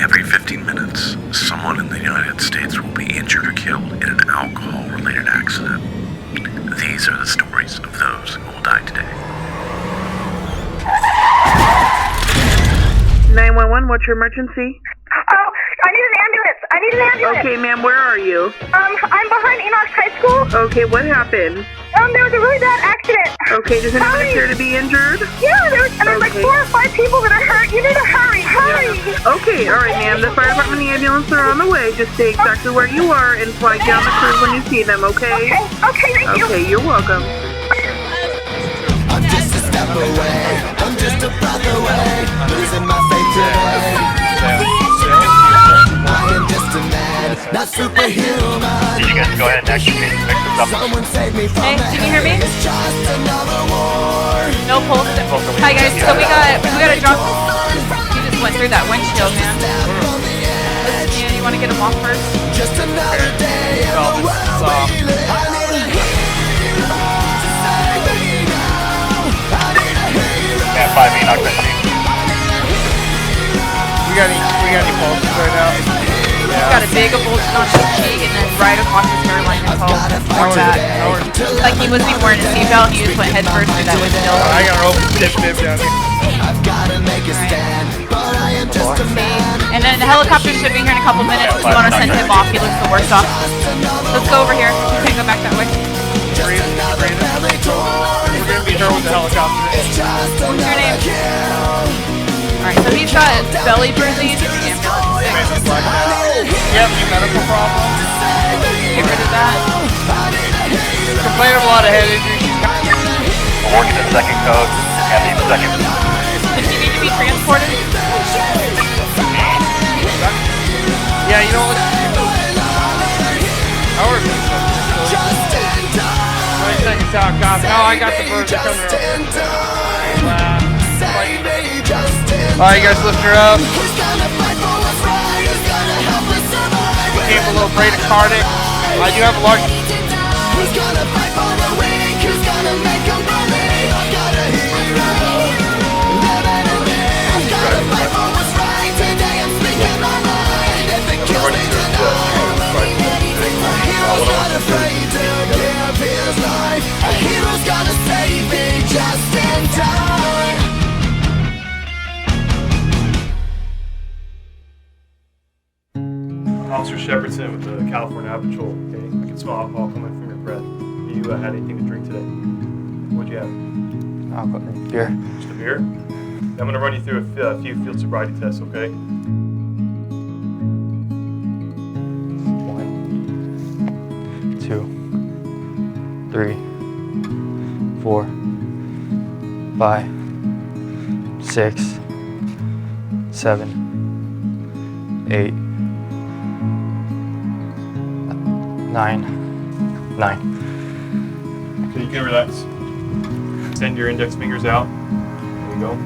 Every 15 minutes, someone in the United States will be injured or killed in an alcohol-related accident. These are the stories of those who will die today. 911, what's your emergency? Oh, I need an ambulance. Okay, ma'am, where are you? I'm behind Enochs High School. Okay, what happened? There was a really bad accident. Okay, does anybody appear to be injured? Yeah, there's like 4 or 5 people that are hurt. You need to hurry. Okay, alright, ma'am. The fire department and the ambulance are on the way. Just stay exactly where you are and flag down the crew when you see them, okay? Okay, thank you. Okay, you're welcome. I'm just a step away, I'm just a breath away, losing my faith today. I am just a man, not superhuman. You guys go ahead and actually mix this up. Someone save me from Hey, can you hear me? It's just another war. No pulse. Hi guys, so we got a drop. You just went through that windshield, man. Listen, you want to get him off first? Just another day in the world we live. I need a hero to save me now. I need a hero. Yeah, 5 Enoch, I think. We got any pulses right now? He's got a big avulsion on his cheek and then right across his hairline. It's all bad. Like he wasn't even wearing a seatbelt. He just went head first through that windshield. I got an open tip bib down here. I've gotta make a stand, but I am just a man. And then the helicopter should be here in a couple minutes. We want to send him off. He looks the worst off. Let's go over here. You can go back that way. We're gonna be here with the helicopter. What's your name? Alright, so he's got belly bruising. You have any medical problems? Get rid of that. Complaining of a lot of head injuries. We're working the second code and the second. Does he need to be transported? Yeah, you know what? Seconds out, God. No, I got the birds coming up. Alright, you guys lift her up. Came a little bradycardic. I do have a large. Who's gonna fight for the weak? Who's gonna make them believe? I've got a hero. Living in me. I've gotta fight for what's right. Today I'm speaking my mind. If it kills me tonight. A hero's not afraid to give his life. A hero's gonna save me just in time. Officer Shepardson with the California Highway Patrol. Okay, I can smell alcohol coming from your breath. You had anything to drink today? What'd you have? Alcohol, beer. Just a beer? I'm gonna run you through a few field sobriety tests, okay? 1, 2, 3, 4, 5, 6, 7, 8, 9. So you can relax. Send your index fingers out. There you go.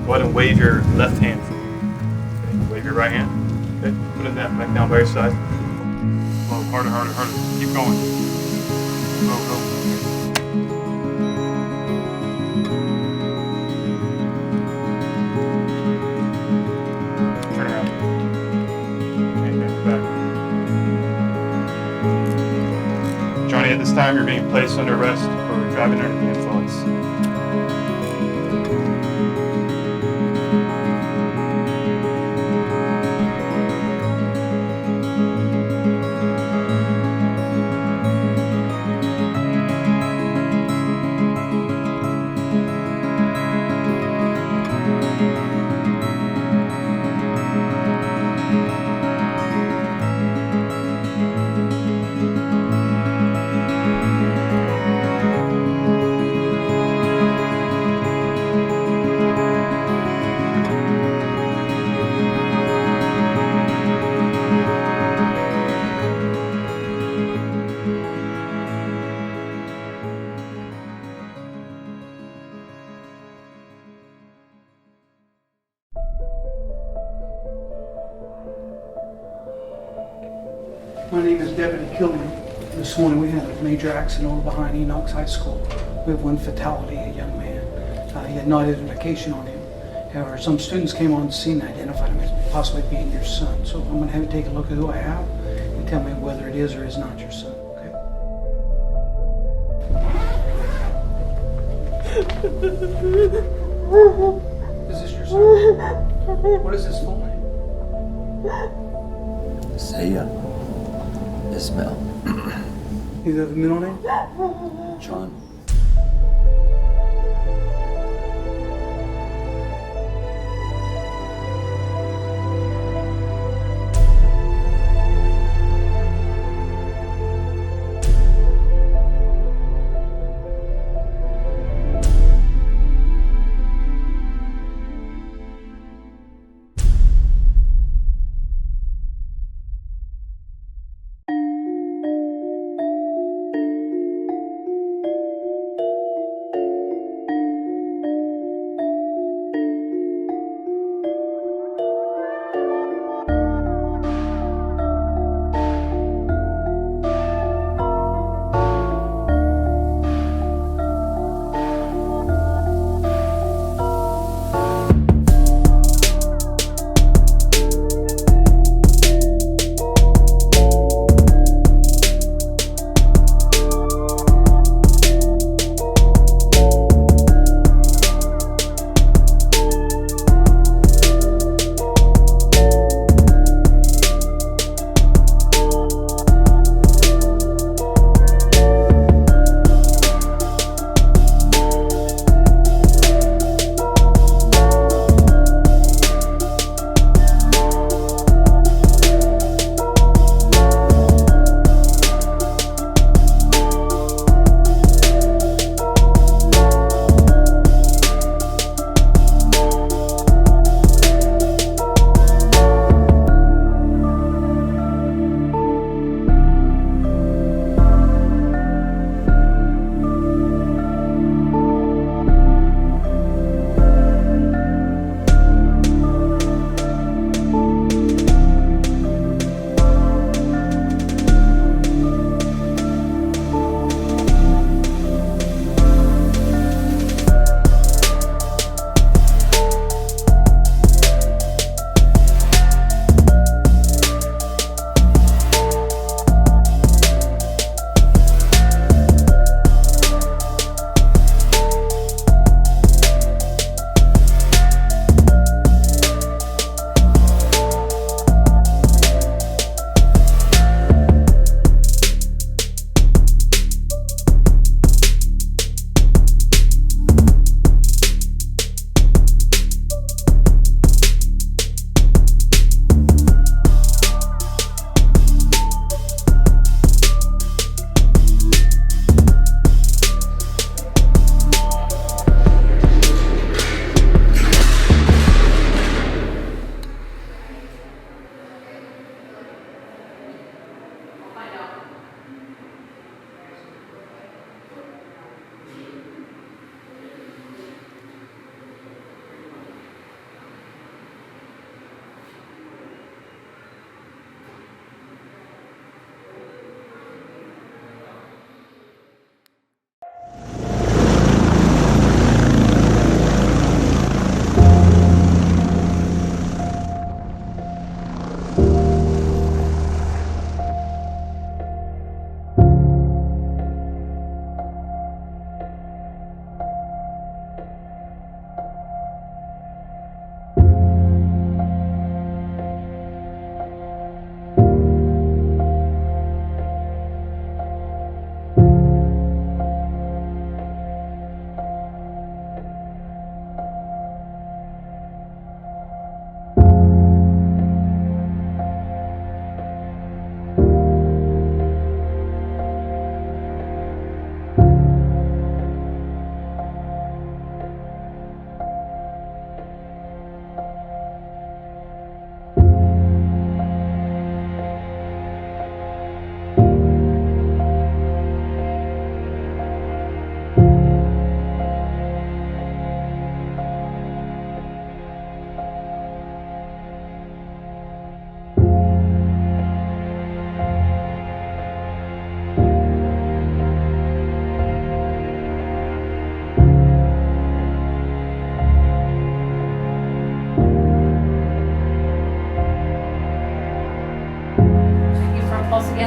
Go ahead and wave your left hand for me. Okay, wave your right hand. Okay, put it back down by your side. Oh, harder, harder, harder. Keep going. Go, go. Turn around. Okay, bend your back. Johnny, at this time you're being placed under arrest for driving under the influence. My name is Deputy Killian. This morning we had a major accident over behind Enochs High School. We have one fatality, a young man. He had no identification on him. However, some students came on the scene and identified him as possibly being your son. So I'm going to have you take a look at who I have and tell me whether it is or is not your son, okay? Is this your son? What is his full name? Isaiah Ismail. You have a middle name? John.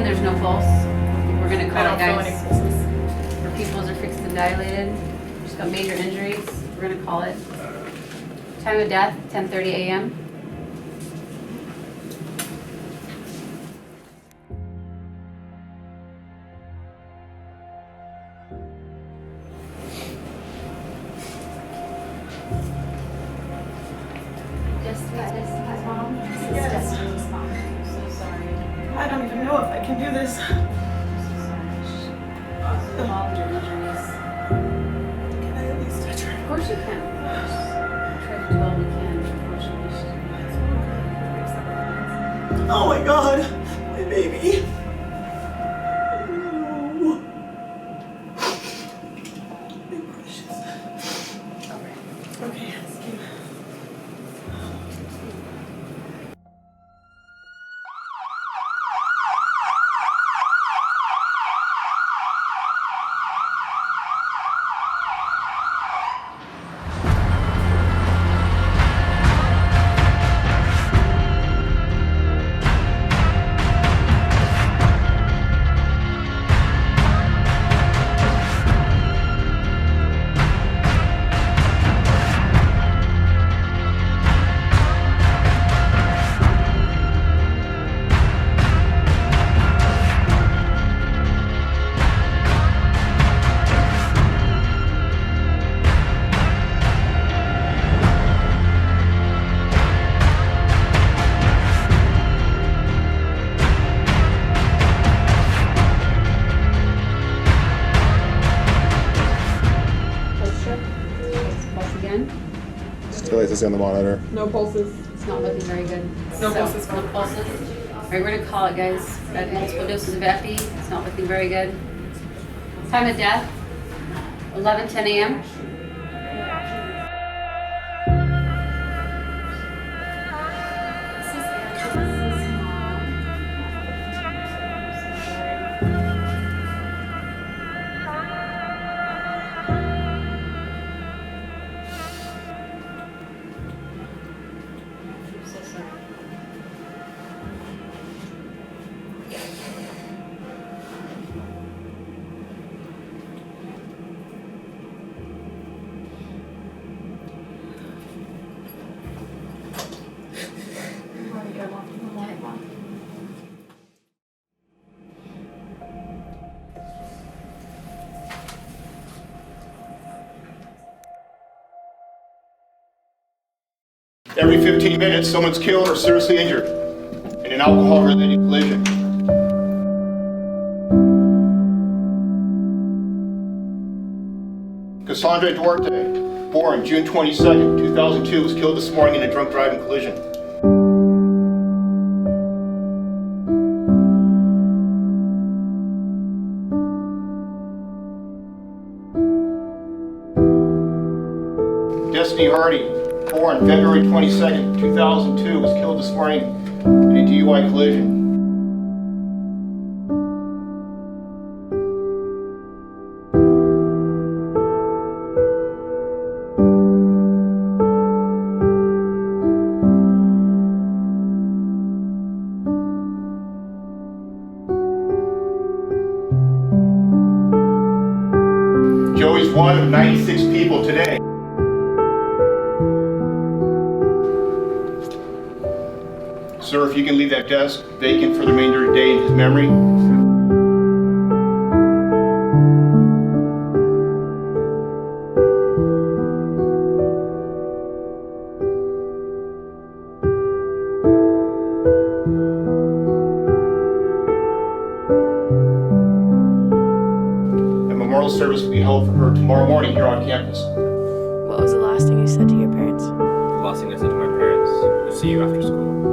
again, there's no pulse. We're gonna I call don't it, feel guys. any pulses. Her pupils are fixed and dilated. She's got major injuries. We're gonna call it. Time of death, 10:30 a.m. Jessica's mom. This is Destiny's mom. I'm so sorry. I don't even know if I can do this. I'm so sorry. All of your injuries. Can I at least touch her? Of course you can. Try to do all we can. Unfortunately, she's Oh my god, my baby. Oh. My precious. Okay, thank you. pulse again. Still like to see on the monitor. No pulses. It's not looking very good. No pulses. No pulses. All right, we're gonna call it, guys. Had multiple doses of epi. It's not looking very good. Time of death, 11:10 a.m. Every 15 minutes, someone's killed or seriously injured in an alcohol-related collision. Cassandra Duarte, born June 22nd, 2002, was killed this morning in a drunk driving collision. Destiny Hardy, born February 22nd, 2002, was killed this morning in a DUI collision. Joey's one of 96 people today. Sir, if you can leave that desk vacant for the remainder of the day in his memory. A memorial service will be held for her tomorrow morning here on campus. What was the last thing you said to your parents? The last thing I said to my parents was see you after school.